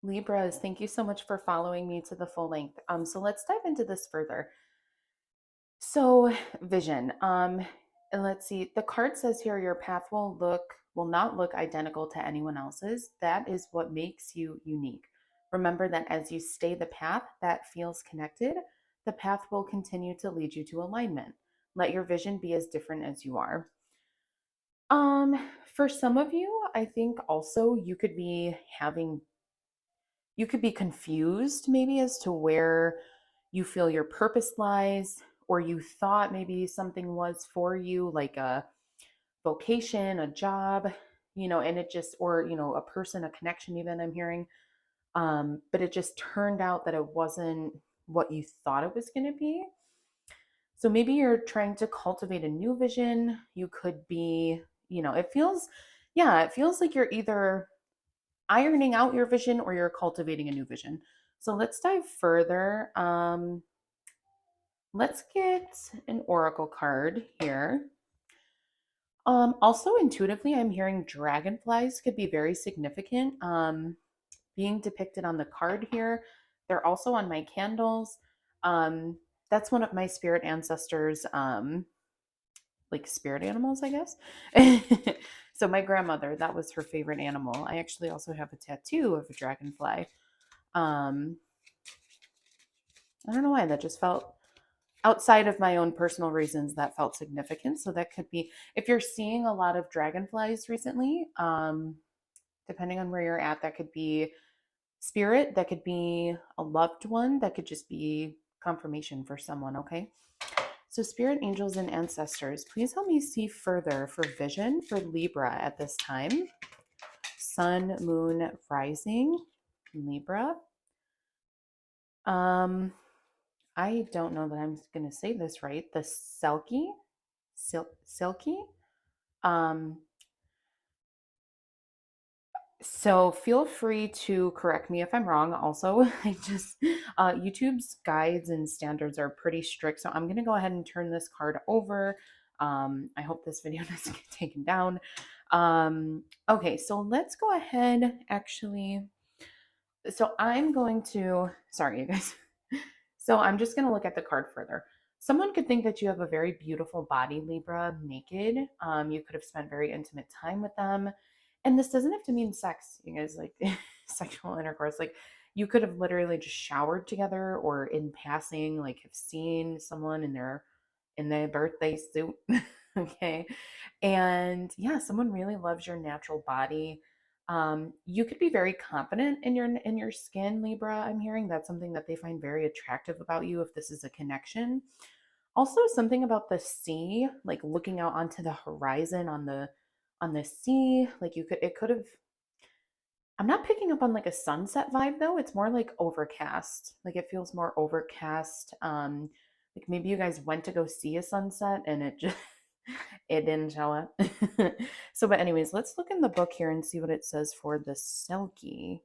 Libras, thank you so much for following me to the full length. So let's dive into this further. So vision. And let's see. The card says here your path will not look identical to anyone else's. That is what makes you unique. Remember that as you stay the path that feels connected, the path will continue to lead you to alignment. Let your vision be as different as you are. For some of you, I think also you could be confused maybe as to where you feel your purpose lies, or you thought maybe something was for you, like a vocation, a job, and it just, or, a person, a connection, even I'm hearing. But it just turned out that it wasn't what you thought it was going to be. So maybe you're trying to cultivate a new vision. You could be, it feels like you're either ironing out your vision or you're cultivating a new vision. So let's dive further. Let's get an oracle card here. Also, intuitively, I'm hearing dragonflies could be very significant. Being depicted on the card here. They're also on my candles. Um, that's one of my spirit ancestors, like spirit animals, I guess. So my grandmother, that was her favorite animal. I actually also have a tattoo of a dragonfly. Um, I don't know why that just felt outside of my own personal reasons that felt significant. So that could be if you're seeing a lot of dragonflies recently, depending on where you're at, that could be spirit, that could be a loved one, that could just be confirmation for someone, okay? So, spirit angels and ancestors, please help me see further for vision for Libra at this time. Sun, moon, rising, Libra. Um, I don't know that I'm going to say this right. The Silky. Um, so feel free to correct me if I'm wrong. Also, I just YouTube's guides and standards are pretty strict, so I'm going to go ahead and turn this card over. I hope this video doesn't get taken down. Okay, so let's go ahead. Actually, so I'm going to. Sorry, you guys. So I'm just going to look at the card further. Someone could think that you have a very beautiful body, Libra, naked. You could have spent very intimate time with them. And this doesn't have to mean sex, you guys, like sexual intercourse. Like you could have literally just showered together or in passing, like have seen someone in their birthday suit. Okay. And yeah, someone really loves your natural body. You could be very confident in your skin, Libra. I'm hearing that's something that they find very attractive about you if this is a connection. Also, something about the sea, like looking out onto the horizon on the sea, like it could have. I'm not picking up on like a sunset vibe though. It's more like overcast. Like it feels more overcast. Like maybe you guys went to go see a sunset and it just it didn't show up. So, but anyways, let's look in the book here and see what it says for the Selkie.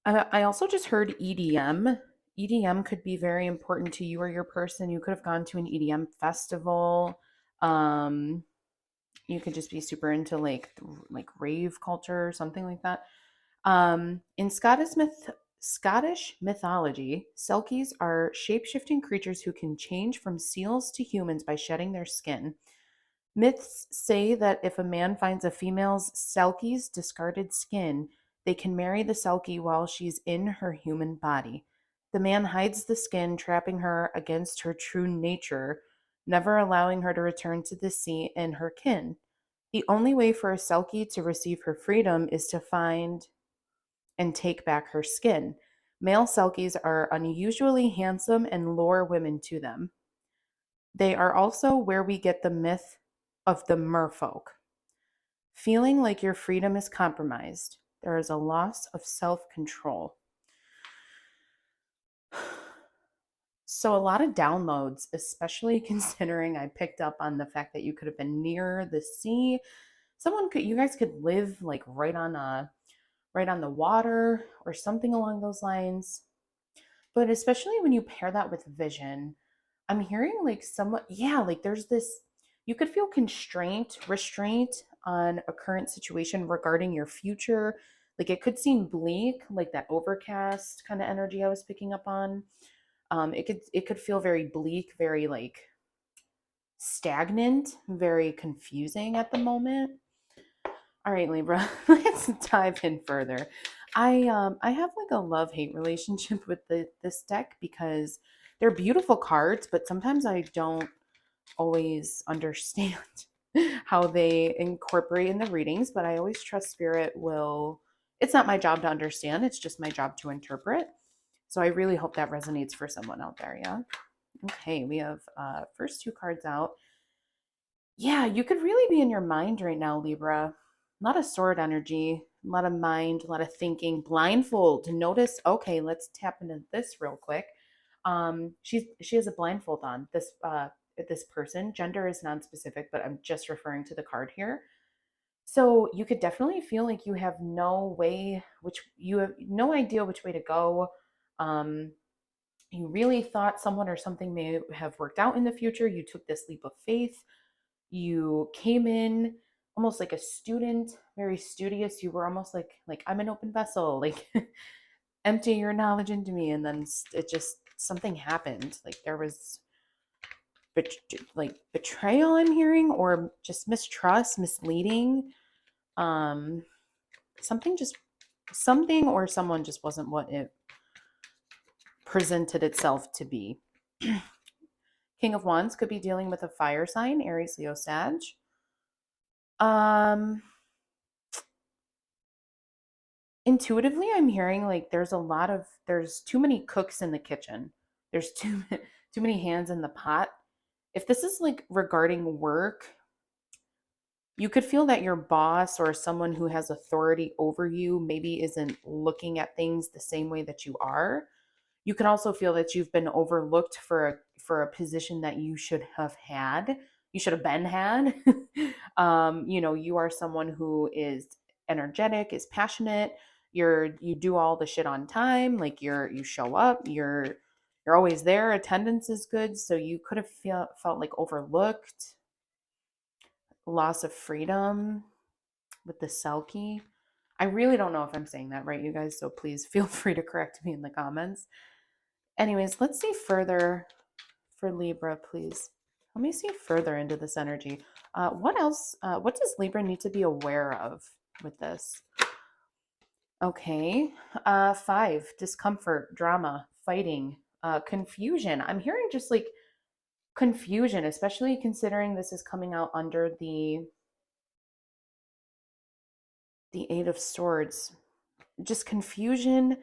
I also just heard EDM. EDM could be very important to you or your person. You could have gone to an EDM festival. Um, you could just be super into like rave culture or something like that. In Scottish mythology, Selkies are shape-shifting creatures who can change from seals to humans by shedding their skin. Myths say that if a man finds a female's Selkie's discarded skin, they can marry the Selkie while she's in her human body. The man hides the skin, trapping her against her true nature, never allowing her to return to the sea and her kin. The only way for a Selkie to receive her freedom is to find and take back her skin. Male Selkies are unusually handsome and lure women to them. They are also where we get the myth of the merfolk. Feeling like your freedom is compromised, there is a loss of self control. So, a lot of downloads, especially considering I picked up on the fact that you could have been near the sea. You guys could live like right on the water or something along those lines. But especially when you pair that with vision, I'm hearing like somewhat, yeah, like there's this, You could feel restraint on a current situation regarding your future. Like it could seem bleak, like that overcast kind of energy I was picking up on. It could feel very bleak, very like stagnant, very confusing at the moment. All right, Libra, let's dive in further. I have like a love-hate relationship with this deck because they're beautiful cards, but sometimes I don't always understand how they incorporate in the readings, but I always trust spirit will. It's not my job to understand, it's just my job to interpret. So I really hope that resonates for someone out there, yeah. Okay, we have first two cards out. Yeah, you could really be in your mind right now, Libra. A lot of sword energy, a lot of mind, a lot of thinking, blindfold to notice, okay, let's tap into this real quick. She has a blindfold on. This person, gender is non-specific, but I'm just referring to the card here. So you could definitely feel like you have no idea which way to go. Um, you really thought someone or something may have worked out in the future. You took this leap of faith. You came in almost like a student, very studious. You were almost like I'm an open vessel, like empty your knowledge into me, and then it just something happened. Like there was like betrayal I'm hearing, or just mistrust, misleading. Um, something or someone just wasn't what it presented itself to be. King of Wands could be dealing with a fire sign, Aries, Leo, Sag. Um, Intuitively I'm hearing like there's too many cooks in the kitchen. There's too many hands in the pot. If this is like regarding work, you could feel that your boss or someone who has authority over you maybe isn't looking at things the same way that you are. You can also feel that you've been overlooked for a position that you should have had. You should have been had. You are someone who is energetic, is passionate. You do all the shit on time. Like you show up. You're always there. Attendance is good. So you could have felt like overlooked, loss of freedom with the Selkie. I really don't know if I'm saying that right, you guys. So please feel free to correct me in the comments. Anyways, let's see further for Libra, please. Let me see further into this energy. What else? What does Libra need to be aware of with this? Okay. Five, discomfort, drama, fighting, confusion. I'm hearing just like confusion, especially considering this is coming out under the Eight of Swords. Just confusion.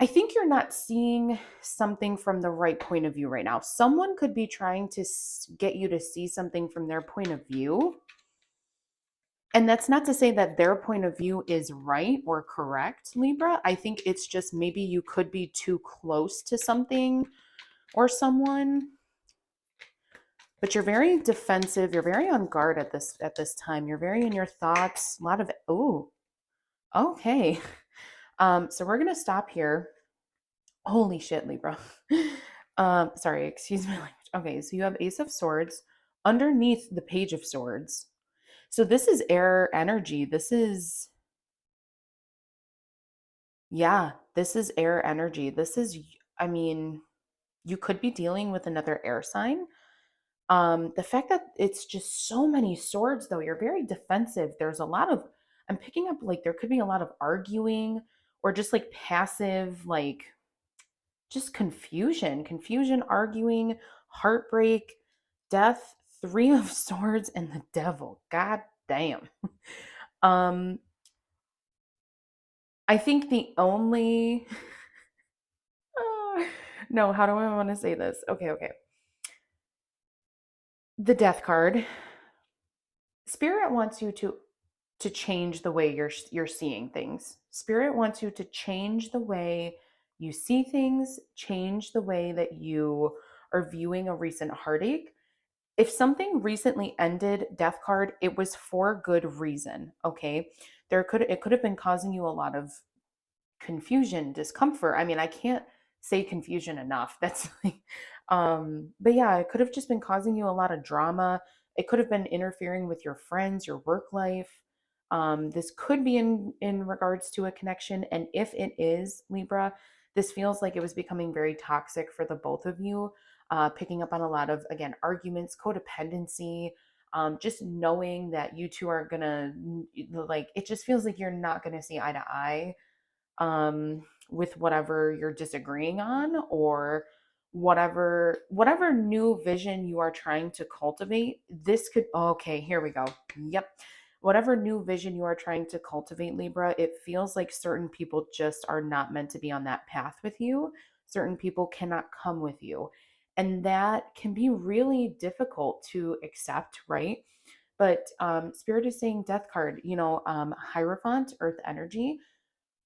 I think you're not seeing something from the right point of view right now. Someone could be trying to get you to see something from their point of view. And that's not to say that their point of view is right or correct, Libra. I think it's just maybe you could be too close to something or someone. But you're very defensive, you're very on guard at this time. You're very in your thoughts, a lot of okay. So we're going to stop here. Holy shit, Libra. Sorry, excuse my language. Okay, so you have Ace of Swords underneath the Page of Swords. So this is air energy. This is air energy. I mean, you could be dealing with another air sign. The fact that it's just so many swords, though, you're very defensive. I'm picking up like there could be a lot of arguing or just like passive, like just confusion, arguing, heartbreak, death, Three of Swords, and the Devil. God damn. Um, I think the only no, how do I want to say this? Okay. The Death card. Spirit wants you to change the way you're seeing things. Spirit wants you to change the way you see things, change the way that you are viewing a recent heartache. If something recently ended, Death card, it was for good reason, okay? It could have been causing you a lot of confusion, discomfort. I mean, I can't say confusion enough. That's like But yeah, it could have just been causing you a lot of drama. It could have been interfering with your friends, your work life. This could be in regards to a connection, and if it is Libra, this feels like it was becoming very toxic for the both of you, picking up on a lot of, again, arguments, codependency, just knowing that you two are gonna, like, it just feels like you're not gonna see eye to eye, with whatever you're disagreeing on, or whatever new vision you are trying to cultivate. This could, okay, here we go. Yep. Whatever new vision you are trying to cultivate, Libra, it feels like certain people just are not meant to be on that path with you. Certain people cannot come with you. And that can be really difficult to accept, right? But Spirit is saying death card, Hierophant, earth energy,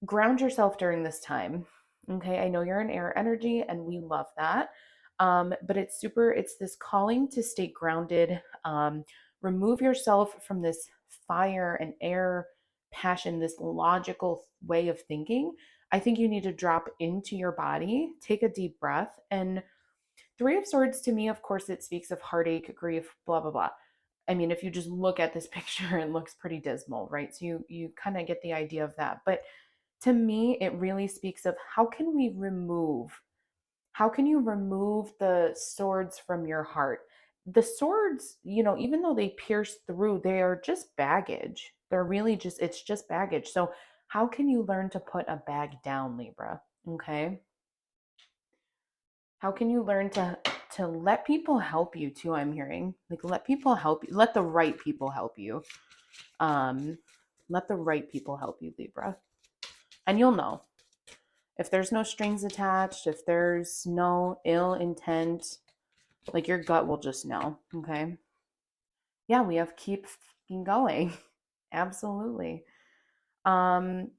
ground yourself during this time. Okay, I know you're an air energy and we love that. But it's this calling to stay grounded. Remove yourself from this fire and air passion, this logical way of thinking. I think you need to drop into your body, take a deep breath. And Three of Swords, to me, of course, it speaks of heartache, grief, blah, blah, blah. I mean, if you just look at this picture, it looks pretty dismal, right? So you kind of get the idea of that. But to me, it really speaks of how can you remove the swords from your heart? The swords, even though they pierce through, they are just baggage. They're really just, it's just baggage. So how can you learn to put a bag down, Libra? Okay. How can you learn to let people help you too? I'm hearing, like, let people help you, let the right people help you. Um, let the right people help you, Libra. And you'll know. If there's no strings attached, if there's no ill intent, like, your gut will just know. Okay. Yeah, we have keep fucking going. Absolutely. Um,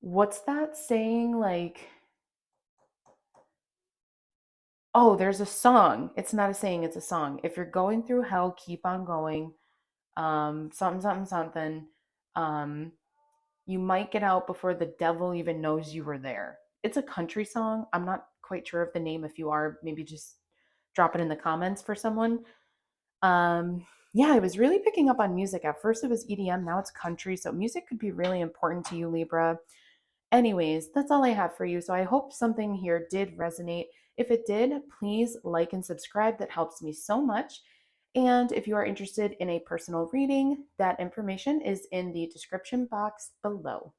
what's that saying? Like, oh, there's a song. It's not a saying, it's a song. If you're going through hell, keep on going. Something, something, something. Um, you might get out before the devil even knows you were there. It's a country song. I'm not quite sure of the name. If you are, maybe just drop it in the comments for someone. Yeah, I was really picking up on music. At first it was EDM, now it's country. So music could be really important to you, Libra. Anyways, that's all I have for you. So I hope something here did resonate. If it did, please like and subscribe. That helps me so much. And if you are interested in a personal reading, that information is in the description box below.